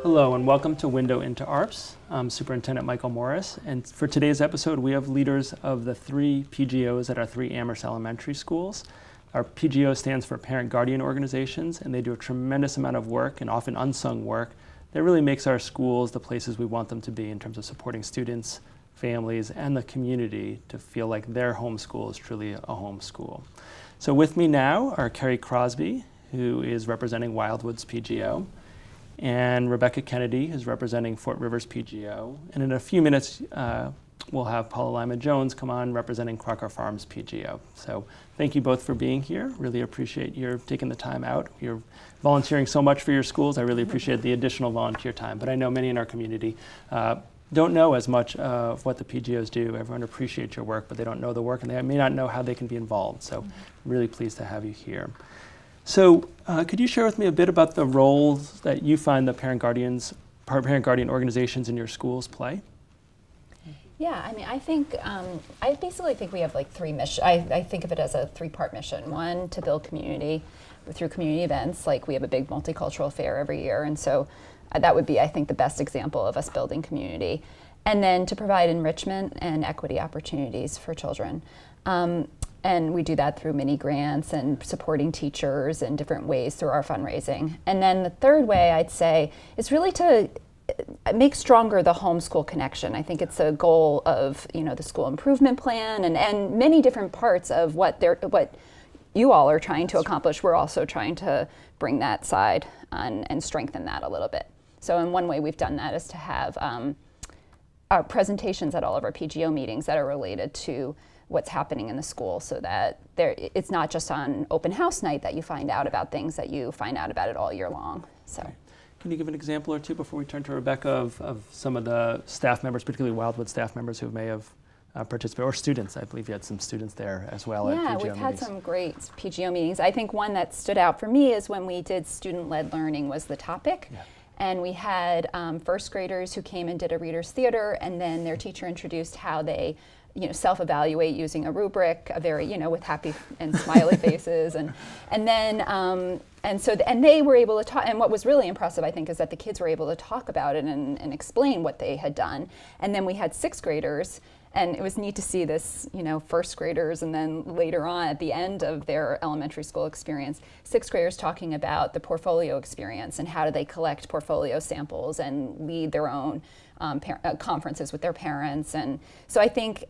Hello and welcome to Window into ARPS. I'm Superintendent Michael Morris, and for today's episode we have leaders of the 3 PGOs at our 3 Amherst elementary schools. Our PGO stands for Parent Guardian Organizations, and they do a tremendous amount of work, and often unsung work, that really makes our schools the places we want them to be in terms of supporting students, families, and the community to feel like their home school is truly a home school. So with me now are Kerry Crosby, who is representing Wildwood's PGO, and Rebecca Kennedy, who's representing Fort Rivers PGO. And in a few minutes, we'll have Paula Lima-Jones come on representing Crocker Farms PGO. So thank you both for being here. Really appreciate your taking the time out. You're volunteering so much for your schools. I really appreciate the additional volunteer time. But I know many in our community don't know as much of what the PGOs do. Everyone appreciates your work, but they don't know the work, and they may not know how they can be involved. So really pleased to have you here. So could you share with me a bit about the roles that you find the parent guardian organizations in your schools play? Yeah, I mean, I basically think we have like 3 missions. I think of it as a 3-part mission. One, to build community through community events. Like we have a big multicultural fair every year, and so that would be, I think, the best example of us building community. And then to provide enrichment and equity opportunities for children. And we do that through mini grants and supporting teachers in different ways through our fundraising. And then the third way, I'd say, is really to make stronger the homeschool connection. I think it's a goal of the school improvement plan and many different parts of what you all are trying to accomplish. We're also trying to bring that side and strengthen that a little bit. So in one way we've done that is to have our presentations at all of our PGO meetings that are related to what's happening in the school, so that it's not just on open house night that you find out about things, that you find out about it all year long. So, right. Can you give an example or two before we turn to Rebecca of some of the staff members, particularly Wildwood staff members who may have participated, or students? I believe you had some students there as well at PGO meetings. Yeah, we've had some great PGO meetings. I think one that stood out for me is when we did student-led learning was the topic. Yeah. And we had first graders who came and did a reader's theater, and then their teacher introduced how they self-evaluate using a rubric, a very, with happy and smiley faces, and they were able to talk. And what was really impressive, I think, is that the kids were able to talk about it and explain what they had done. And then we had 6th graders, and it was neat to see this, first graders, and then later on at the end of their elementary school experience, 6th graders talking about the portfolio experience and how do they collect portfolio samples and lead their own conferences with their parents. And so I think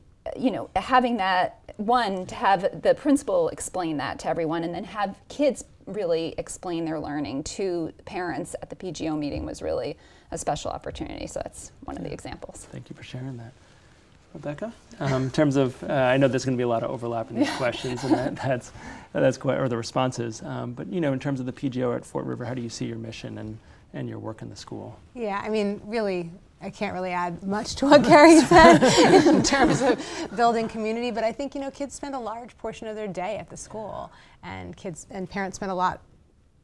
having that, one, to have the principal explain that to everyone, and then have kids really explain their learning to parents at the PGO meeting was really a special opportunity. So that's one of the examples. Thank you for sharing that. Rebecca, in terms of, I know there's going to be a lot of overlap in these questions, and that's quite, or the responses. But in terms of the PGO at Fort River, how do you see your mission and your work in the school? Yeah, I mean, really, I can't really add much to what Kerry said in terms of building community, but I think, kids spend a large portion of their day at the school, and kids and parents spend a lot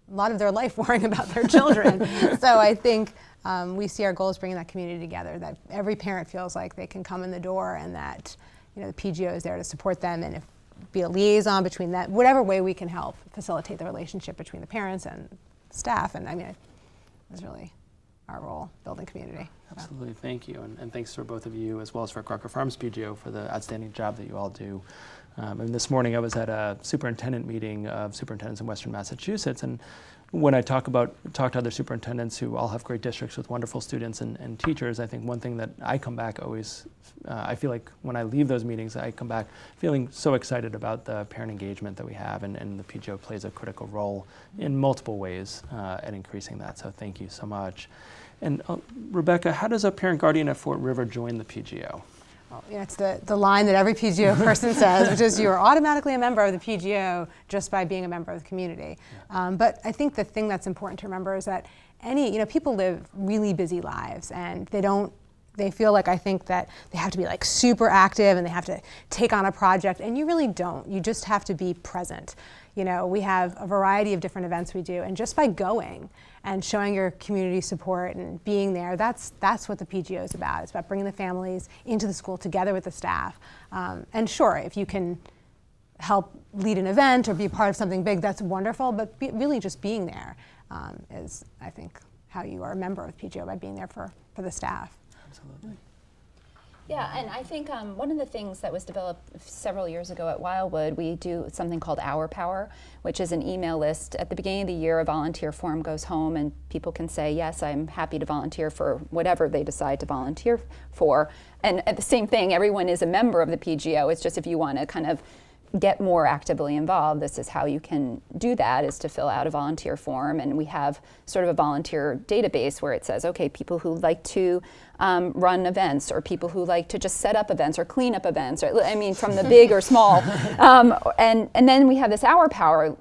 of their life worrying about their children. So I think we see our goal as bringing that community together, that every parent feels like they can come in the door, and that the PGO is there to support them and be a liaison between that, whatever way we can help facilitate the relationship between the parents and staff. And I mean, it's really our role, building community. Absolutely, thank you, and thanks for both of you, as well as for Crocker Farms PGO for the outstanding job that you all do. And this morning I was at a superintendent meeting of superintendents in Western Massachusetts, and when I talk to other superintendents who all have great districts with wonderful students and teachers, I think one thing that I come back always, I feel like when I leave those meetings, I come back feeling so excited about the parent engagement that we have, and the PGO plays a critical role in multiple ways at increasing that, so thank you so much. And Rebecca, how does a parent guardian at Fort River join the PGO? Well, it's the line that every PGO person says, which is you are automatically a member of the PGO just by being a member of the community. Yeah. But I think the thing that's important to remember is that people live really busy lives, and they feel like, I think, that they have to be like super active and they have to take on a project, and you really don't. You just have to be present. We have a variety of different events we do, and just by going and showing your community support and being there, that's what the PGO is about. It's about bringing the families into the school together with the staff. And sure, if you can help lead an event or be part of something big, that's wonderful, but really just being there is, I think, how you are a member of PGO by being there for the staff. Absolutely. Yeah, and I think one of the things that was developed several years ago at Wildwood, we do something called Our Power, which is an email list. At the beginning of the year, a volunteer form goes home and people can say, yes, I'm happy to volunteer for whatever they decide to volunteer for. And at the same thing, everyone is a member of the PGO. It's just if you want to kind of get more actively involved, this is how you can do that, is to fill out a volunteer form. And we have sort of a volunteer database where it says, okay, people who like to run events, or people who like to just set up events or clean up events, or, I mean, from the big or small. And then we have this Our Power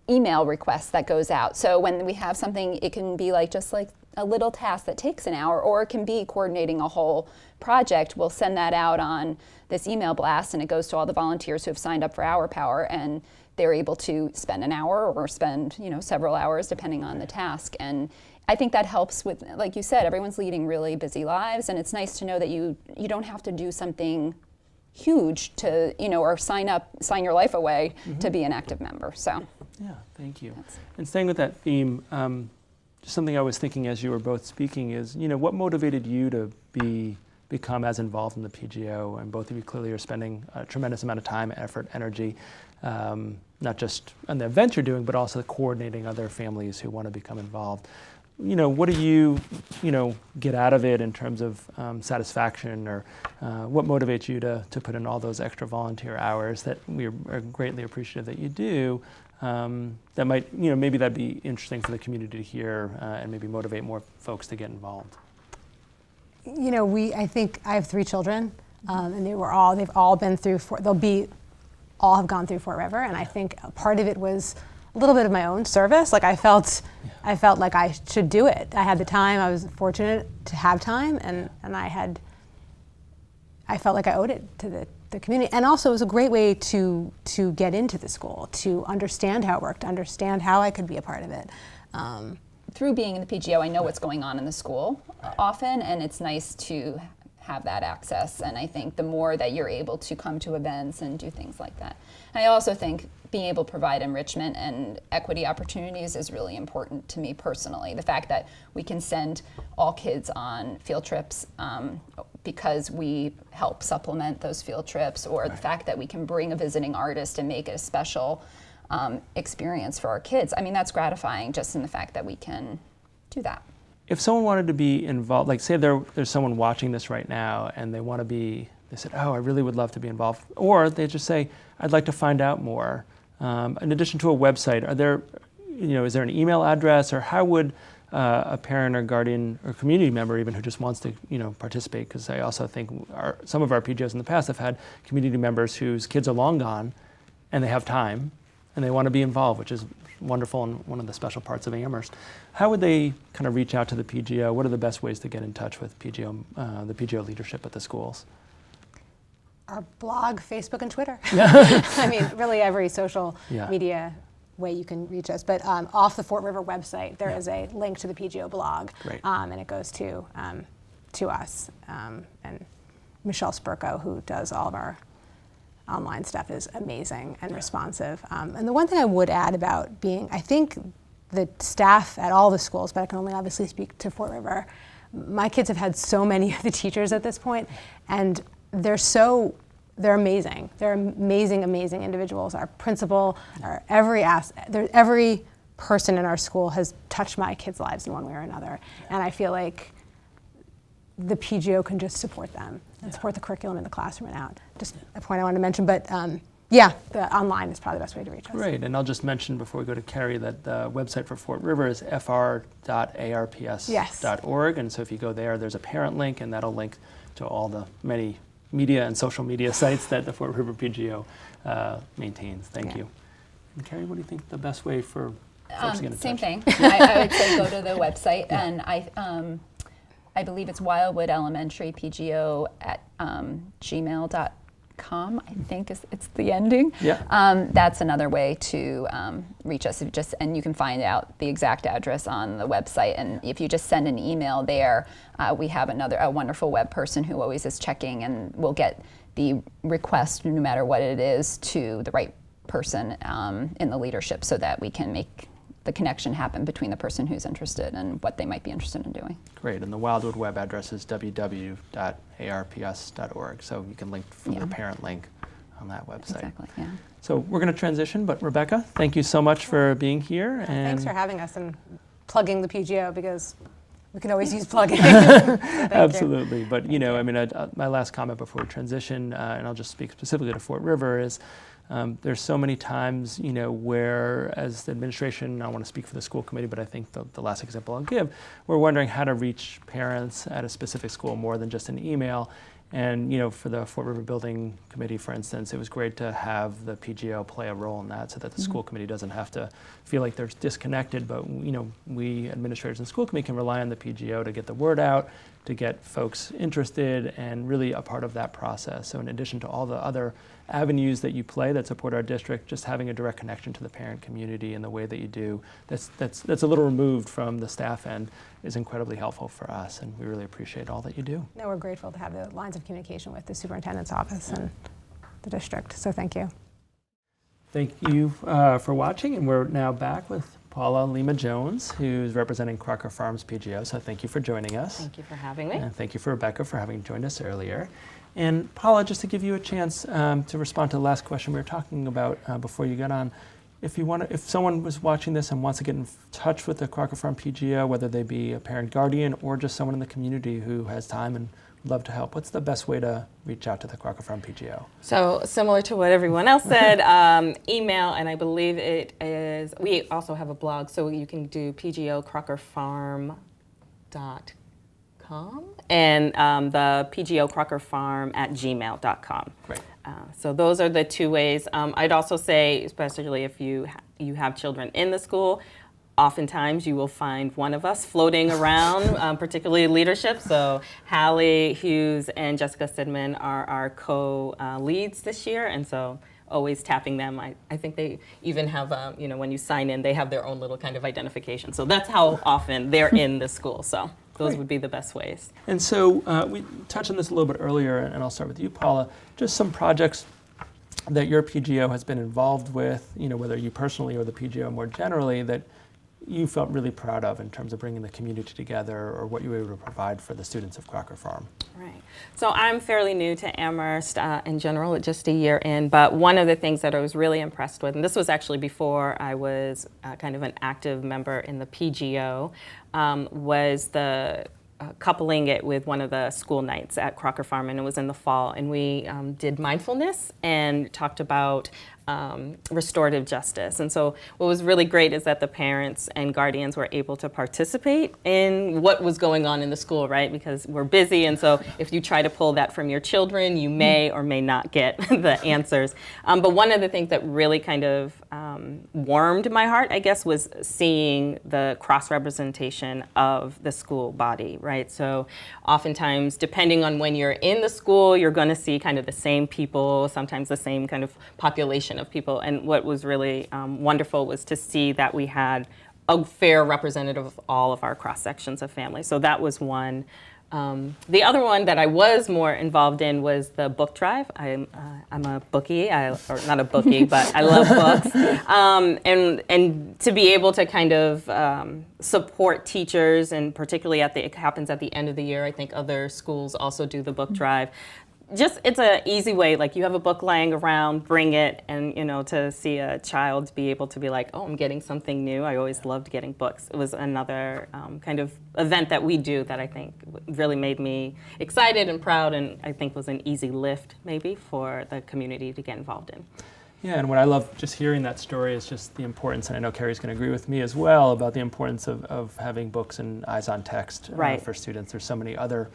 email request that goes out. So when we have something, it can be like just like a little task that takes an hour, or it can be coordinating a whole project. We'll send that out on this email blast, and it goes to all the volunteers who have signed up for Our Power, and they're able to spend an hour or spend, several hours depending on the task. And I think that helps with, like you said, everyone's leading really busy lives, and it's nice to know that you don't have to do something huge to, or sign your life away to be an active member. So yeah, thank you. And staying with that theme, just something I was thinking as you were both speaking is, what motivated you to become as involved in the PGO? And both of you clearly are spending a tremendous amount of time, effort, energy, not just on the events you're doing, but also coordinating other families who want to become involved. What do you, get out of it in terms of satisfaction, or what motivates you to put in all those extra volunteer hours that we are greatly appreciative that you do? That might, maybe that'd be interesting for the community to hear, and maybe motivate more folks to get involved. I think I have 3 children, and they've all been through, all have gone through Fort River, and I think part of it was a little bit of my own service. Like I felt like I should do it. I had the time. I was fortunate to have time, and I felt like I owed it to the community. And also it was a great way to get into the school, to understand how it worked, to understand how I could be a part of it. Through being in the PGO, I know what's going on in the school often, and it's nice to have that access. And I think the more that you're able to come to events and do things like that. I also think being able to provide enrichment and equity opportunities is really important to me personally. The fact that we can send all kids on field trips because we help supplement those field trips, or the fact that we can bring a visiting artist and make it a special experience for our kids. I mean, that's gratifying just in the fact that we can do that. If someone wanted to be involved, like say there's someone watching this right now and they said, oh, I really would love to be involved. Or they just say, I'd like to find out more. In addition to a website, is there an email address, or how would a parent or guardian or community member even who just wants to, participate? Because I also think some of our PGOs in the past have had community members whose kids are long gone and they have time and they want to be involved, which is wonderful and one of the special parts of Amherst. How would they kind of reach out to the PGO? What are the best ways to get in touch with the PGO leadership at the schools? Our blog, Facebook, and Twitter. I mean, really every social media way you can reach us. But off the Fort River website, there is a link to the PGO blog, and it goes to us. And Michelle Spurko, who does all of our online stuff, is amazing and responsive. And the one thing I would add about I think the staff at all the schools, but I can only obviously speak to Fort River, my kids have had so many of the teachers at this point, and they're amazing. They're amazing individuals. Our principal, every person in our school has touched my kids' lives in one way or another. And I feel like the PGO can just support them and support the curriculum in the classroom and out. Just a point I wanted to mention, but the online is probably the best way to reach us. Great, and I'll just mention before we go to Kerry that the website for Fort River is fr.arps.org, and so if you go there, there's a parent link, and that'll link to all the many media and social media sites that the Fort River PGO maintains. Thank you. And Kerry, what do you think the best way for folks to get in touch? Same thing. I would say go to the website, and I believe it's Wildwood Elementary PGO at gmail.com. I think it's the ending. Yeah. That's another way to reach us. And you can find out the exact address on the website. And if you just send an email there, we have a wonderful web person who always is checking, and will get the request, no matter what it is, to the right person in the leadership, so that we can make the connection happen between the person who's interested and what they might be interested in doing. Great, and the Wildwood web address is www.arps.org, so you can link from the parent link on that website. Exactly, yeah. So we're going to transition, but Rebecca, thank you so much for being here. And Thanks for having us and plugging the PGO, because we can always use plugging. So absolutely, you. But I mean, my last comment before we transition, and I'll just speak specifically to Fort River, is there's so many times, where as the administration, I want to speak for the school committee, but I think the last example I'll give, we're wondering how to reach parents at a specific school more than just an email. And for the Fort River Building Committee, for instance, it was great to have the PGO play a role in that, so that the school committee doesn't have to feel like they're disconnected. But we administrators and school committee can rely on the PGO to get the word out, to get folks interested, and really a part of that process. So in addition to all the other avenues that you play that support our district, just having a direct connection to the parent community in the way that you do, that's a little removed from the staff end, is incredibly helpful for us, and we really appreciate all that you do. No, we're grateful to have the lines of communication with the superintendent's office and the district, so thank you. Thank you for watching, and we're now back with Paula Lima-Jones, who's representing Crocker Farms PGO, so thank you for joining us. Thank you for having me. And thank you for Rebecca for having joined us earlier. And Paula, just to give you a chance to respond to the last question we were talking about before you got on, if someone was watching this and wants to get in touch with the Crocker Farm PGO, whether they be a parent guardian or just someone in the community who has time and would love to help, what's the best way to reach out to the Crocker Farm PGO? So similar to what everyone else said, email, and I believe it is, we also have a blog, so you can do pgocrockerfarm.com and the pgocrockerfarm@gmail.com. Great. So those are the two ways. I'd also say, especially if you have children in the school, oftentimes you will find one of us floating around, particularly leadership. So Hallie Hughes and Jessica Sidman are our co-leads this year, and so always tapping them. I think they even have, when you sign in, they have their own little kind of identification. So that's how often they're in the school. So those would be the best ways. And so we touched on this a little bit earlier, and I'll start with you, Paula. Just some projects that your PGO has been involved with, whether you personally or the PGO more generally, that you felt really proud of in terms of bringing the community together, or what you were able to provide for the students of Crocker Farm. Right. So I'm fairly new to Amherst in general, just a year in, but one of the things that I was really impressed with, and this was actually before I was kind of an active member in the PGO, was the coupling it with one of the school nights at Crocker Farm, and it was in the fall, and we did mindfulness and talked about restorative justice. And so what was really great is that the parents and guardians were able to participate in what was going on in the school, right? Because we're busy, and so if you try to pull that from your children, you may or may not get the answers. But one of the things that really kind of warmed my heart, I guess, was seeing the cross-representation of the school body, right? So oftentimes, depending on when you're in the school, you're going to see kind of the same people, sometimes the same kind of population of people. And what was really wonderful was to see that we had a fair representative of all of our cross sections of families. So that was one. The other one that I was more involved in was the book drive. I'm a bookie, or not a bookie, but I love books. And to be able to kind of support teachers, and particularly it happens at the end of the year. I think other schools also do the book drive. Just, it's an easy way, like you have a book lying around, bring it, and to see a child be able to be like, oh, I'm getting something new. I always loved getting books. It was another kind of event that we do that I think really made me excited and proud, and I think was an easy lift maybe for the community to get involved in. Yeah, and what I love just hearing that story is just the importance, and I know Kerry's going to agree with me as well, about the importance of having books and eyes on text for students. There's so many other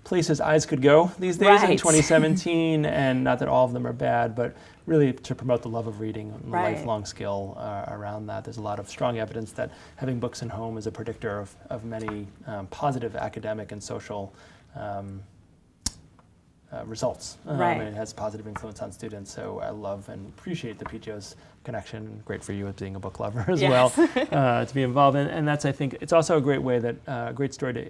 places eyes could go these days in 2017, and not that all of them are bad, but really to promote the love of reading and the lifelong skill around that. There's a lot of strong evidence that having books in home is a predictor of many positive academic and social results. And it has positive influence on students, so I love and appreciate the PGO's connection. Great for you as being a book lover as well, to be involved in. And that's, I think, it's also a great way that, great story to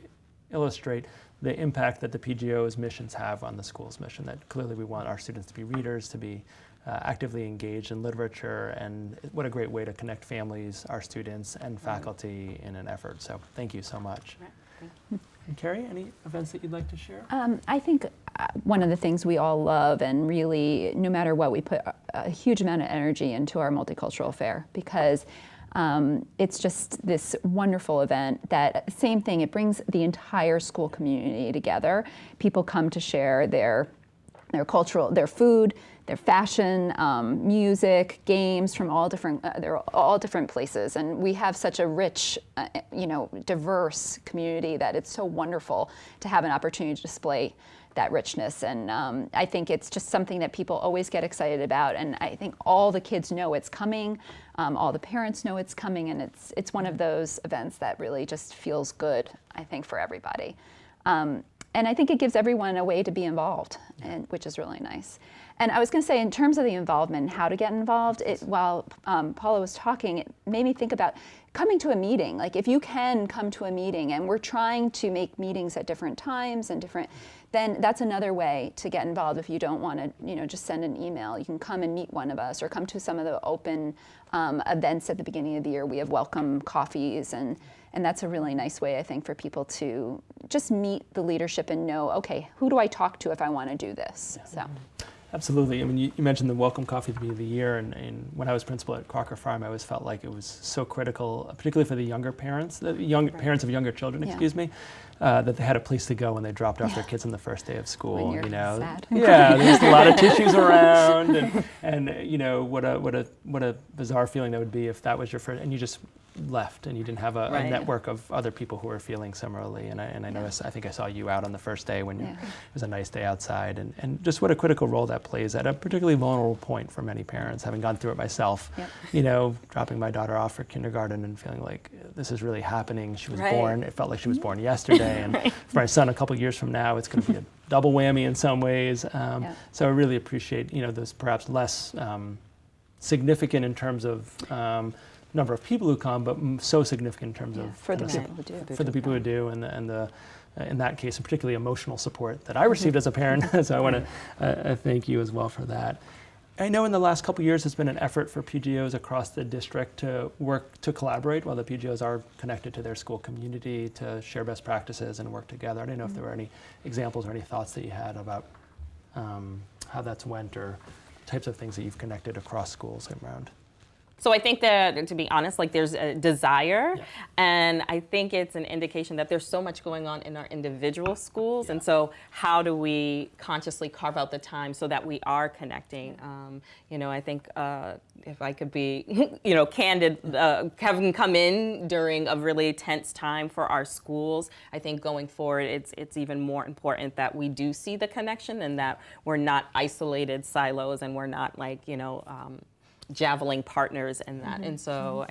illustrate the impact that the PGO's missions have on the school's mission, that clearly we want our students to be readers, to be actively engaged in literature, and what a great way to connect families, our students, and faculty in an effort. So thank you so much. And Kerry, any events that you'd like to share? I think one of the things we all love, and really, no matter what, we put a huge amount of energy into our multicultural fair, because it's just this wonderful event that, same thing, it brings the entire school community together. People come to share their cultural, their food, their fashion, music, games from all different, they're all different places. And we have such a rich, diverse community that it's so wonderful to have an opportunity to display that richness. And I think it's just something that people always get excited about. And I think all the kids know it's coming, all the parents know it's coming, and it's one of those events that really just feels good, I think, for everybody. And I think it gives everyone a way to be involved, which is really nice. And I was going to say, in terms of the involvement and how to get involved, while Paula was talking, it made me think about coming to a meeting. Like, if you can come to a meeting, and we're trying to make meetings at different times and then that's another way to get involved. If you don't want to, just send an email, you can come and meet one of us, or come to some of the open events at the beginning of the year. We have welcome coffees, and that's a really nice way, I think, for people to just meet the leadership and know, okay, who do I talk to if I want to do this? Yeah. So. Absolutely. I mean, you mentioned the welcome coffee at the beginning of the year, and when I was principal at Crocker Farm, I always felt like it was so critical, particularly for the younger parents, parents of younger children, that they had a place to go when they dropped off their kids on the first day of school. When you're sad. Yeah, there's a lot of tissues around, and what a bizarre feeling that would be if that was your first, and you just left and you didn't have a network of other people who were feeling similarly. And I noticed, I think I saw you out on the first day when it was a nice day outside, and just what a critical role that plays at a particularly vulnerable point for many parents, having gone through it myself. Dropping my daughter off for kindergarten and feeling like this is really happening. She was born, it felt like she was born yesterday, and for my son a couple years from now it's going to be a double whammy in some ways. So I really appreciate those perhaps less significant in terms of number of people who come, but so significant in terms of for the people who do. For the people who do, and the in that case, and particularly emotional support that I received as a parent. So I want to thank you as well for that. I know in the last couple of years there's been an effort for PGOs across the district to work to collaborate while the PGOs are connected to their school community, to share best practices and work together. I didn't know if there were any examples or any thoughts that you had about how that's went, or types of things that you've connected across schools around. So I think that, to be honest, there's a desire, and I think it's an indication that there's so much going on in our individual schools, and so how do we consciously carve out the time so that we are connecting? I think if I could be, candid, having come in during a really tense time for our schools, I think going forward, it's even more important that we do see the connection, and that we're not isolated silos, and we're not javelin partners in that. And so,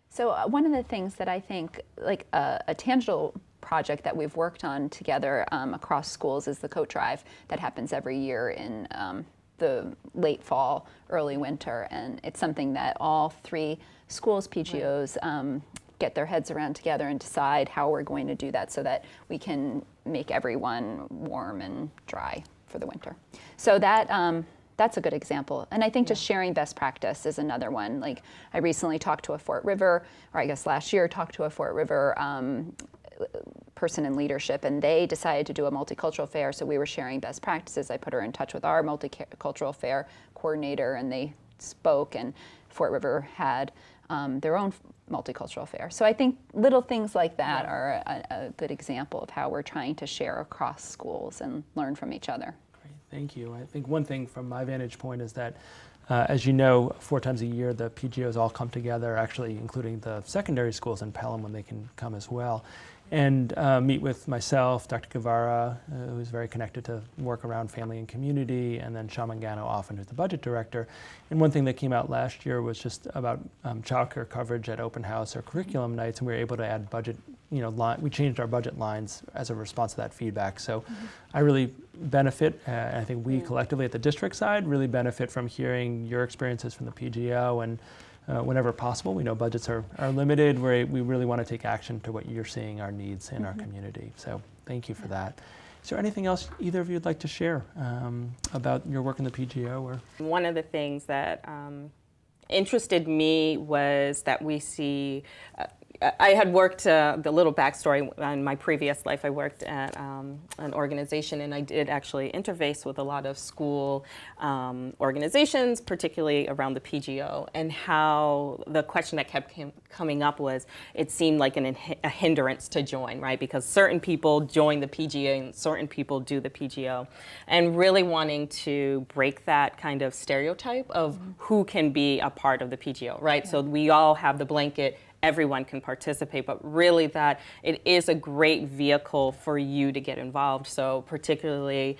So one of the things that I think, a tangible project that we've worked on together across schools is the coat drive that happens every year in the late fall, early winter. And it's something that all three schools, PGOs, get their heads around together and decide how we're going to do that so that we can make everyone warm and dry for the winter. So that's a good example. And I think just sharing best practice is another one. I recently talked to a Fort River, or I guess last year talked to a Fort River person in leadership, and they decided to do a multicultural fair, so we were sharing best practices. I put her in touch with our multicultural fair coordinator, and they spoke, and Fort River had their own multicultural fair. So I think little things like that are a good example of how we're trying to share across schools and learn from each other. Thank you. I think one thing from my vantage point is that, as you know, 4 times a year the PGOs all come together, actually including the secondary schools in Pelham when they can come as well, and meet with myself, Dr. Guevara, who's very connected to work around family and community, and then Sean Mangano often, who's the budget director. And one thing that came out last year was just about childcare coverage at open house or curriculum nights, and we were able to add budget, we changed our budget lines as a response to that feedback. So I really benefit, and I think we collectively at the district side really benefit from hearing your experiences from the PGO, and whenever possible. We know budgets are limited. We really want to take action to what you're seeing our needs in our community. So thank you for that. Is there anything else either of you would like to share about your work in the PGO? Or One of the things that interested me was that we see, I had worked, the little backstory, in my previous life I worked at an organization, and I did actually interface with a lot of school organizations, particularly around the PGO, and how the question that kept coming up was, it seemed like a hindrance to join, right? Because certain people join the PGO and certain people do the PGO, and really wanting to break that kind of stereotype of who can be a part of the PGO, right? Yeah. So we all have the blanket, everyone can participate, but really that it is a great vehicle for you to get involved. So particularly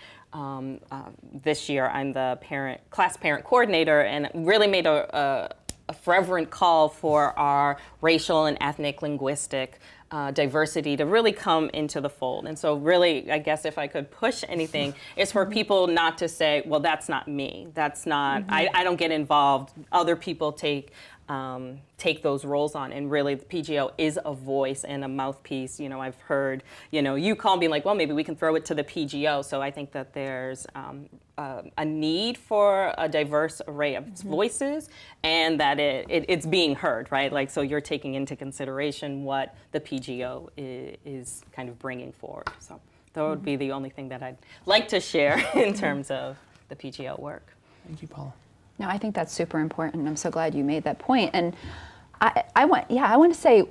this year, I'm the class parent coordinator, and really made a fervent call for our racial and ethnic linguistic diversity to really come into the fold. And so really, I guess if I could push anything, is for people not to say, well, that's not me. That's not, I don't get involved. Other people take those roles on, and really the PGO is a voice and a mouthpiece. You know, I've heard, you call me like, well, maybe we can throw it to the PGO. So I think that there's a need for a diverse array of voices, and that it's being heard, right? Like, so you're taking into consideration what the PGO is kind of bringing forward. So that would be the only thing that I'd like to share in terms of the PGO work. thank you, Paula. No, I think that's super important. I'm so glad you made that point. And I want to say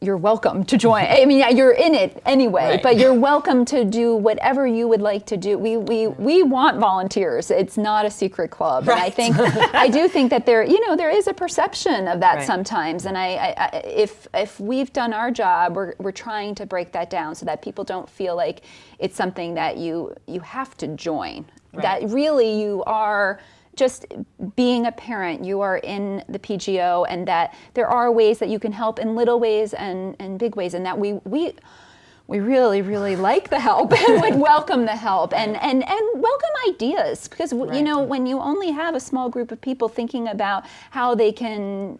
you're welcome to join. I mean, you're in it anyway, right. But you're welcome to do whatever you would like to do. We want volunteers. It's not a secret club. Right. And I do think that there is a perception of that right. sometimes. And if we've done our job, we're trying to break that down so that people don't feel like it's something that you have to join. Right. That really you are just being a parent, you are in the PGO, and that there are ways that you can help in little ways and big ways, and that we really, really like the help and would welcome the help and welcome ideas, because Right. when you only have a small group of people thinking about how they can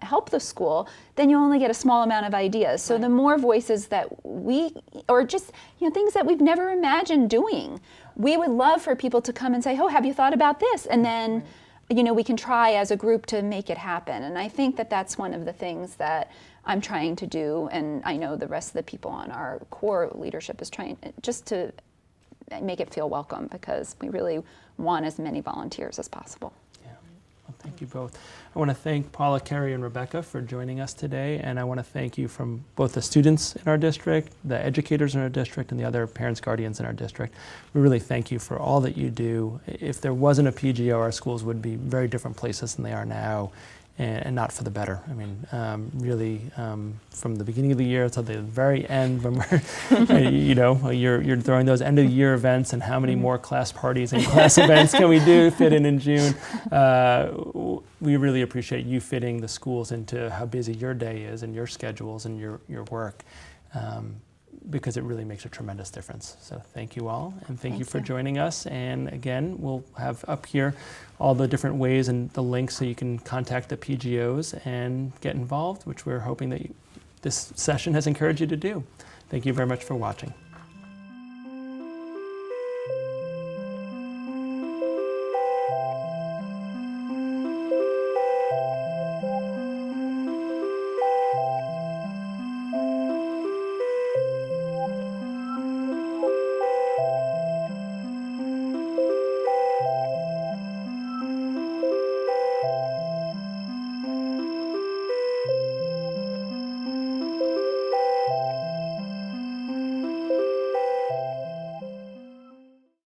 help the school, then you only get a small amount of ideas. So Right. the more voices that or just things that we've never imagined doing, we would love for people to come and say, oh, have you thought about this? And then, we can try as a group to make it happen. And I think that that's one of the things that I'm trying to do. And I know the rest of the people on our core leadership is trying just to make it feel welcome, because we really want as many volunteers as possible. Well, thank you both. I want to thank Paula, Kerry, and Rebecca for joining us today, and I want to thank you from both the students in our district, the educators in our district, and the other parents, guardians in our district. We really thank you for all that you do. If there wasn't a PGO, our schools would be very different places than they are now, and not for the better. I mean, really, from the beginning of the year to the very end, when you're throwing those end of the year events, and how many more class parties and class events can we do fit in June? We really appreciate you fitting the schools into how busy your day is and your schedules and your work, because it really makes a tremendous difference. So thank you all, and thank you for joining us. And again, we'll have up here all the different ways and the links so you can contact the PGOs and get involved, which we're hoping that this session has encouraged you to do. Thank you very much for watching.